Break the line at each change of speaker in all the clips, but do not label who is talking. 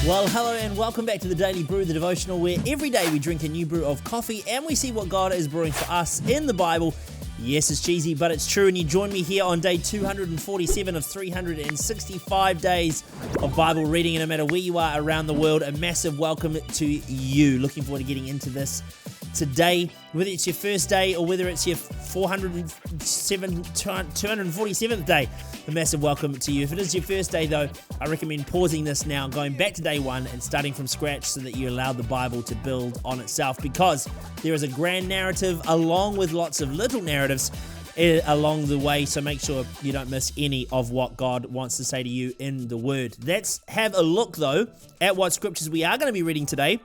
Well, hello and welcome back to the Daily Brew, the devotional, where every day we drink a new brew of coffee and we see what God is brewing for us in the Bible. Yes, it's cheesy, but it's true, and you join me here on day 247 of 365 days of Bible reading, and no matter where you are around the world, a massive welcome to you. Looking forward to getting into this today, whether it's your first day or whether it's your 247th day, a massive welcome to you. If it is your first day though, I recommend pausing this now, going back to day one and starting from scratch so that you allow the Bible to build on itself, because there is a grand narrative along with lots of little narratives along the way, so make sure you don't miss any of what God wants to say to you in the Word. Let's have a look though at what scriptures we are going to be reading today.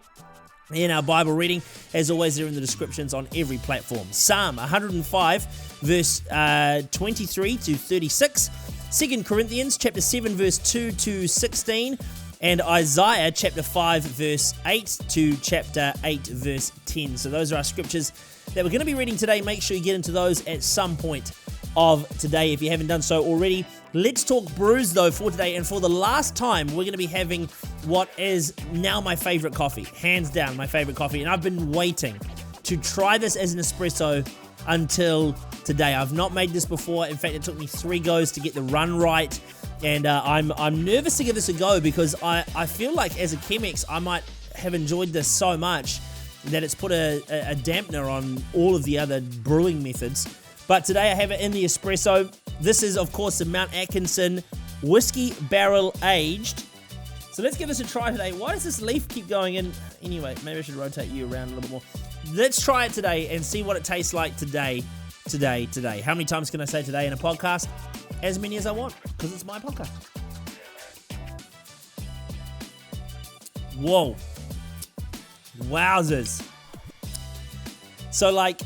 In our Bible reading, as always, they're in the descriptions on every platform. Psalm 105, verse 23 to 36. 2 Corinthians chapter 7, verse 2 to 16. And Isaiah chapter 5, verse 8 to chapter 8, verse 10. So those are our scriptures that we're going to be reading today. Make sure you get into those at some point of today if you haven't done so already. Let's talk brews though for today, and for the last time we're going to be having what is now my favorite coffee, hands down my favorite coffee, and I've been waiting to try this as an espresso until today. I've not made this before. In fact, it took me 3 goes to get the run right, and I'm nervous to give this a go because I feel like as a Chemex I might have enjoyed this so much that it's put a dampener on all of the other brewing methods. But today I have it in the espresso. This is, of course, the Mount Atkinson whiskey barrel aged. So let's give this a try today. Why does this leaf keep going in? Anyway, maybe I should rotate you around a little bit more. Let's try it today and see what it tastes like today. How many times can I say today in a podcast? As many as I want, because it's my podcast. Whoa. Wowzers. So like,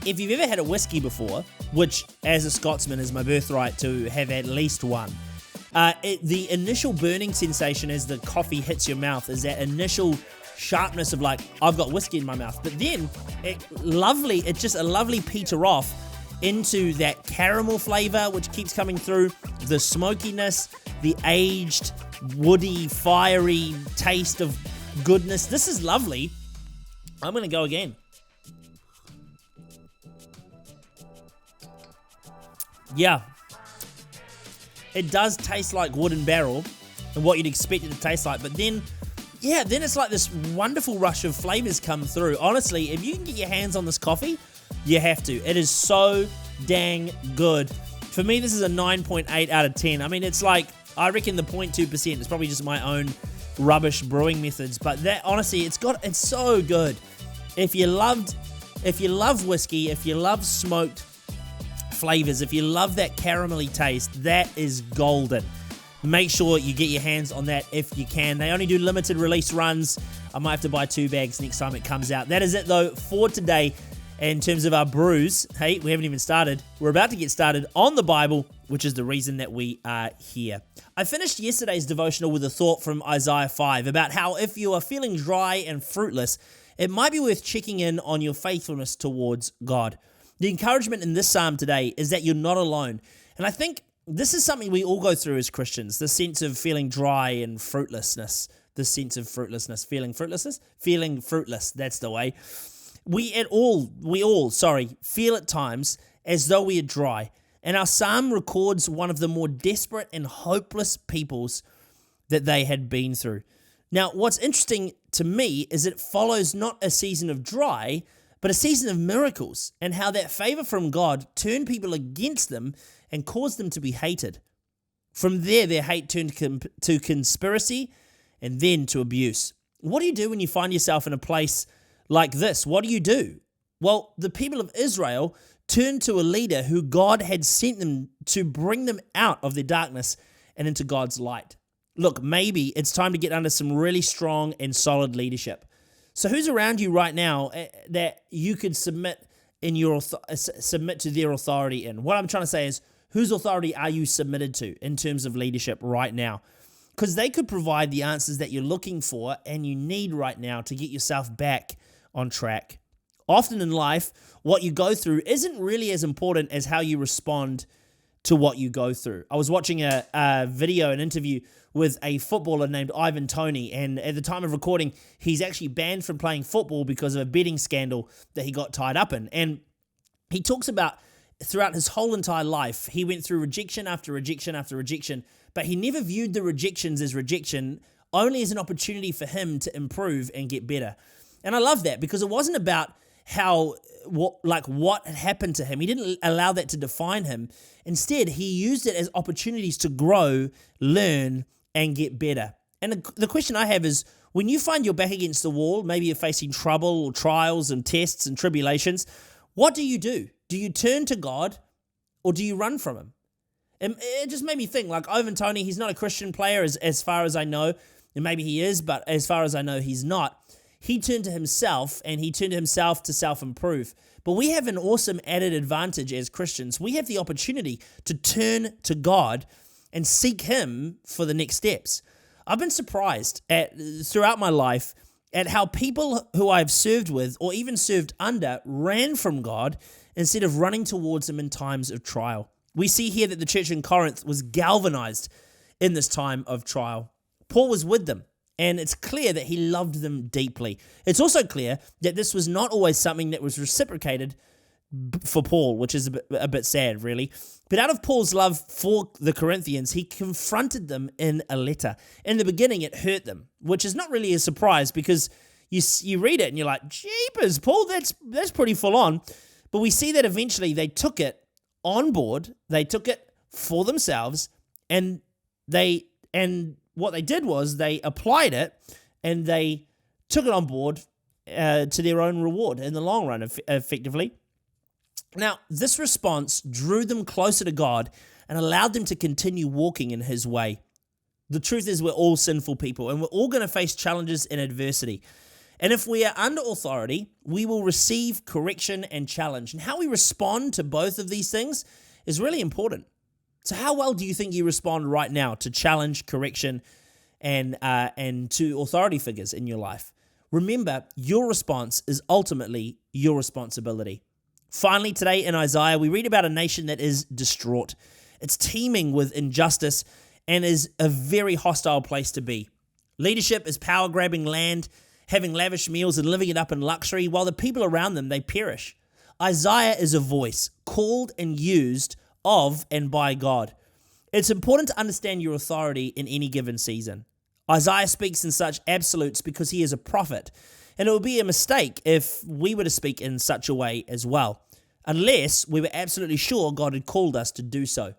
if you've ever had a whiskey before, which as a Scotsman is my birthright to have at least one, the initial burning sensation as the coffee hits your mouth is that initial sharpness of like, I've got whiskey in my mouth. But then it's just a lovely peter off into that caramel flavor, which keeps coming through, the smokiness, the aged, woody, fiery taste of goodness. This is lovely. I'm going to go again. Yeah, it does taste like wooden barrel and what you'd expect it to taste like, but then it's like this wonderful rush of flavors come through. Honestly, if you can get your hands on this coffee, you have to. It is so dang good. For me, this is a 9.8 out of 10. I mean, it's like, I reckon the 0.2% is probably just my own rubbish brewing methods, but that, honestly, it's so good. If you love whiskey, if you love smoked flavors, if you love that caramelly taste, that is golden. Make sure you get your hands on that if you can. They only do limited release runs. I might have to buy 2 bags next time it comes out. That is it though for today in terms of our brews. Hey, we haven't even started. We're about to get started on the Bible, which is the reason that we are here. I finished yesterday's devotional with a thought from Isaiah 5 about how if you are feeling dry and fruitless, it might be worth checking in on your faithfulness towards God. The encouragement in this psalm today is that you're not alone. And I think this is something we all go through as Christians, the sense of feeling dry and fruitlessness, feeling fruitless, that's the way. We all feel at times as though we are dry. And our psalm records one of the more desperate and hopeless peoples that they had been through. Now, what's interesting to me is it follows not a season of dry, but a season of miracles, and how that favor from God turned people against them and caused them to be hated. From there, their hate turned to conspiracy and then to abuse. What do you do when you find yourself in a place like this? What do you do? Well, the people of Israel turned to a leader who God had sent them to bring them out of their darkness and into God's light. Look, maybe it's time to get under some really strong and solid leadership. So who's around you right now that you could submit to their authority in? What I'm trying to say is, whose authority are you submitted to in terms of leadership right now? Because they could provide the answers that you're looking for and you need right now to get yourself back on track. Often in life, what you go through isn't really as important as how you respond to what you go through. I was watching a video, an interview with a footballer named Ivan Toney, and at the time of recording, he's actually banned from playing football because of a betting scandal that he got tied up in. And he talks about throughout his whole entire life, he went through rejection after rejection after rejection, but he never viewed the rejections as rejection, only as an opportunity for him to improve and get better. And I love that because it wasn't about what had happened to him. He didn't allow that to define him. Instead, he used it as opportunities to grow, learn, and get better. And the question I have is, when you find your back against the wall, maybe you're facing trouble or trials and tests and tribulations, what do? Do you turn to God or do you run from him? And it just made me think, like Ivan Toney, he's not a Christian player as far as I know, and maybe he is, but as far as I know, he's not. He turned to himself, and he turned himself to self-improve. But we have an awesome added advantage as Christians. We have the opportunity to turn to God and seek him for the next steps. I've been surprised throughout my life at how people who I've served with or even served under ran from God instead of running towards him in times of trial. We see here that the church in Corinth was galvanized in this time of trial. Paul was with them, and it's clear that he loved them deeply. It's also clear that this was not always something that was reciprocated for Paul, which is a bit sad, really. But out of Paul's love for the Corinthians, he confronted them in a letter. In the beginning, it hurt them, which is not really a surprise because you read it and you're like, jeepers, Paul, that's pretty full on. But we see that eventually they took it on board, they took it for themselves, and what they did was they applied it and they took it on board to their own reward in the long run, effectively. Now, this response drew them closer to God and allowed them to continue walking in his way. The truth is we're all sinful people and we're all going to face challenges and adversity. And if we are under authority, we will receive correction and challenge. And how we respond to both of these things is really important. So how well do you think you respond right now to challenge, correction, and to authority figures in your life? Remember, your response is ultimately your responsibility. Finally, today in Isaiah, we read about a nation that is distraught. It's teeming with injustice and is a very hostile place to be. Leadership is power-grabbing land, having lavish meals and living it up in luxury, while the people around them, they perish. Isaiah is a voice called and used of and by God. It's important to understand your authority in any given season. Isaiah speaks in such absolutes because he is a prophet, and it would be a mistake if we were to speak in such a way as well, unless we were absolutely sure God had called us to do so.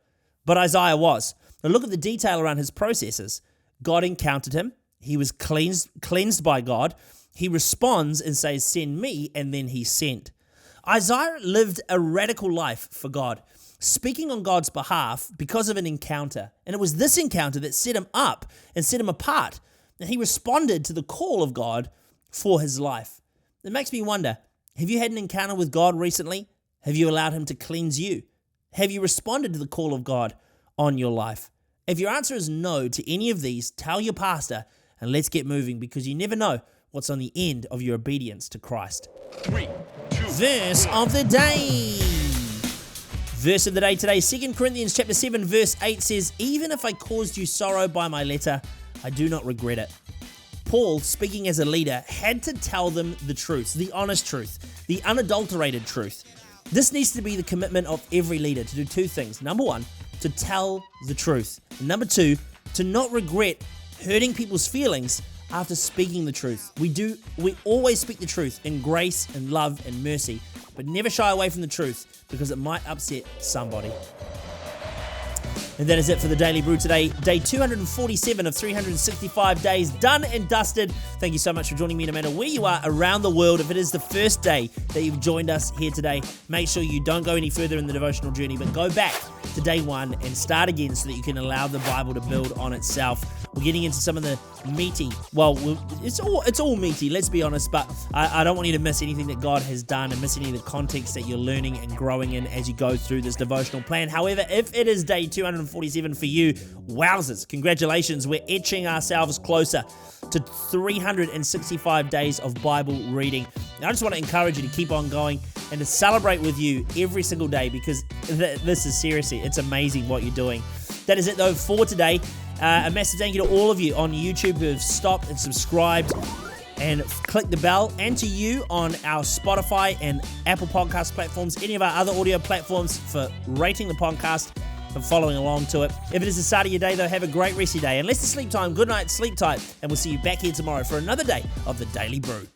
But Isaiah was. Now look at the detail around his processes. God encountered him. He was cleansed by God. He responds and says, "Send me," and then he's sent. Isaiah lived a radical life for God, speaking on God's behalf because of an encounter. And it was this encounter that set him up and set him apart. And he responded to the call of God for his life. It makes me wonder, have you had an encounter with God recently? Have you allowed him to cleanse you? Have you responded to the call of God on your life? If your answer is no to any of these, tell your pastor and let's get moving, because you never know what's on the end of your obedience to Christ.
3, 2,
Verse of the day. Verse of the day today, 2 Corinthians chapter 7, verse 8 says, "Even if I caused you sorrow by my letter, I do not regret it." Paul, speaking as a leader, had to tell them the truth, the honest truth, the unadulterated truth. This needs to be the commitment of every leader, to do two things. Number one, to tell the truth. And number two, to not regret hurting people's feelings after speaking the truth. We always speak the truth in grace and love and mercy, but never shy away from the truth because it might upset somebody. And that is it for the Daily Brew today. Day 247 of 365 days done and dusted. Thank you so much for joining me no matter where you are around the world. If it is the first day that you've joined us here today, make sure you don't go any further in the devotional journey, but go back to day one and start again so that you can allow the Bible to build on itself. We're getting into some of the meaty, it's all meaty, let's be honest, but I don't want you to miss anything that God has done and miss any of the context that you're learning and growing in as you go through this devotional plan. However, if it is day 247 for you, wowzers, congratulations, we're etching ourselves closer to 365 days of Bible reading. And I just want to encourage you to keep on going and to celebrate with you every single day, because this is seriously, it's amazing what you're doing. That is it though for today. A massive thank you to all of you on YouTube who have stopped and subscribed and click the bell, and to you on our Spotify and Apple Podcast platforms, any of our other audio platforms, for rating the podcast and following along to it. If it is the start of your day though, have a great rest of your day. Unless it's sleep time, good night, sleep tight, and we'll see you back here tomorrow for another day of the Daily Brew.